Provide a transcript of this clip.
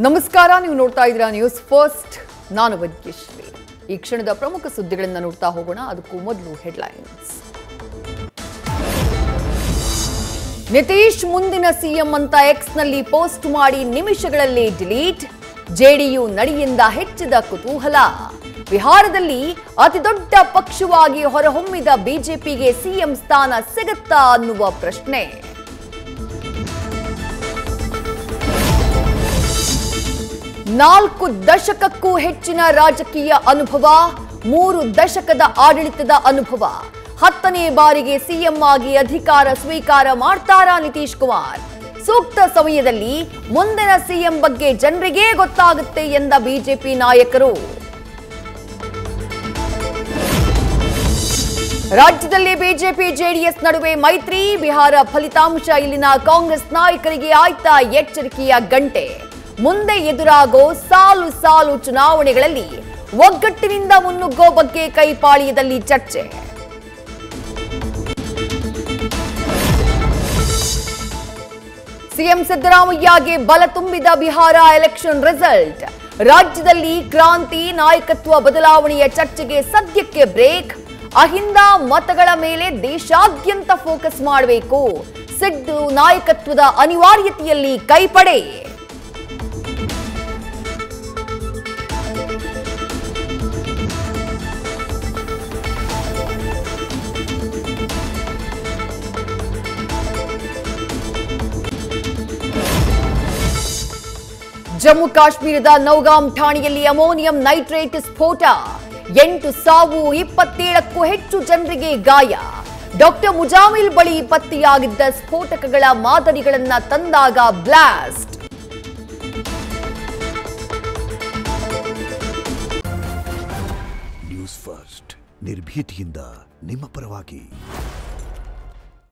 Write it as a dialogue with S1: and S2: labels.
S1: ನಮಸ್ಕಾರ, ನೀವು ನೋಡ್ತಾ ಇದ್ದೀರಾ ನ್ಯೂಸ್ ಫಸ್ಟ್. ನಾನು ವೈದ್ಯಶ್ರೀ. ಈ ಕ್ಷಣದ ಪ್ರಮುಖ ಸುದ್ದಿಗಳನ್ನು ನೋಡ್ತಾ ಹೋಗೋಣ. ಅದಕ್ಕೂ ಮೊದಲು ಹೆಡ್ಲೈನ್ಸ್. ನಿತೀಶ್ ಮುಂದಿನ ಸಿಎಂ ಅಂತ ಎಕ್ಸ್ನಲ್ಲಿ ಪೋಸ್ಟ್ ಮಾಡಿ ನಿಮಿಷಗಳಲ್ಲಿ ಡಿಲೀಟ್. ಜೆಡಿಯು ನಡೆಯಿಂದ ಹೆಚ್ಚಿದ ಕುತೂಹಲ. ಬಿಹಾರದಲ್ಲಿ ಅತಿದೊಡ್ಡ ಪಕ್ಷವಾಗಿ ಹೊರಹೊಮ್ಮಿದ ಬಿಜೆಪಿಗೆ ಸಿಎಂ ಸ್ಥಾನ ಸಿಗುತ್ತಾ ಅನ್ನುವ ಪ್ರಶ್ನೆ. ನಾಲ್ಕು ದಶಕಕ್ಕೂ ಹೆಚ್ಚಿನ ರಾಜಕೀಯ ಅನುಭವ, 3 ದಶಕದ ಆಡಳಿತದ ಅನುಭವ. 10ನೇ ಬಾರಿಗೆ ಸಿಎಂ ಆಗಿ ಅಧಿಕಾರ ಸ್ವೀಕಾರ ಮಾಡ್ತಾರಾ ನಿತೀಶ್ ಕುಮಾರ್? ಸೂಕ್ತ ಸಮಯದಲ್ಲಿ ಮುಂದಿನ ಸಿಎಂ ಬಗ್ಗೆ ಜನರಿಗೆ ಗೊತ್ತಾಗುತ್ತೆ ಎಂದ ಬಿಜೆಪಿ ನಾಯಕರು. ರಾಜ್ಯದಲ್ಲಿ ಬಿಜೆಪಿ ಜೆಡಿಎಸ್ ನಡುವೆ ಮೈತ್ರಿ. ಬಿಹಾರ ಫಲಿತಾಂಶ ಇಲ್ಲಿನ ಕಾಂಗ್ರೆಸ್ ನಾಯಕರಿಗೆ ಆಯ್ತಾ ಎಚ್ಚರಿಕೆಯ ಗಂಟೆ. ಮುಂದೆ ಎದುರಾಗೋ ಸಾಲು ಸಾಲು ಚುನಾವಣೆಗಳಲ್ಲಿ ಒಗ್ಗಟ್ಟಿನಿಂದ ಮುನ್ನುಗ್ಗೋ ಬಗ್ಗೆ ಕೈಪಾಳ್ಯದಲ್ಲಿ ಚರ್ಚೆ. ಸಿಎಂ ಸಿದ್ದರಾಮಯ್ಯಗೆ ಬಲ ತುಂಬಿದ ಬಿಹಾರ ಎಲೆಕ್ಷನ್ ರಿಸಲ್ಟ್. ರಾಜ್ಯದಲ್ಲಿ ಕ್ರಾಂತಿ, ನಾಯಕತ್ವ ಬದಲಾವಣೆಯ ಚರ್ಚೆಗೆ ಸದ್ಯಕ್ಕೆ ಬ್ರೇಕ್. ಅಹಿಂದ ಮತಗಳ ಮೇಲೆ ದೇಶಾದ್ಯಂತ ಫೋಕಸ್ ಮಾಡಬೇಕು. ಸಿದ್ದು ನಾಯಕತ್ವದ ಅನಿವಾರ್ಯತೆಯಲ್ಲಿ ಕೈಪಡೆ. ಜಮ್ಮು ಕಾಶ್ಮೀರದ ನೌಗಾಂ ಠಾಣೆಯಲ್ಲಿ ಅಮೋನಿಯಂ ನೈಟ್ರೇಟ್ ಸ್ಫೋಟ. 8 ಸಾವು, 27ಕ್ಕೂ ಹೆಚ್ಚು ಜನರಿಗೆ ಗಾಯ. ಡಾಕ್ಟರ್ ಮುಜಾಮಿಲ್ ಬಳಿ ಪತ್ತೆಯಾಗಿದ್ದ ಸ್ಫೋಟಕಗಳ ಮಾದರಿಗಳನ್ನ ತಂದಾಗ ಬ್ಲಾಸ್ಟ್.
S2: ನ್ಯೂಸ್ ಫಸ್ಟ್, ನಿರ್ಭೀತಿಯಿಂದ ನಿಮ್ಮ ಪರವಾಗಿ.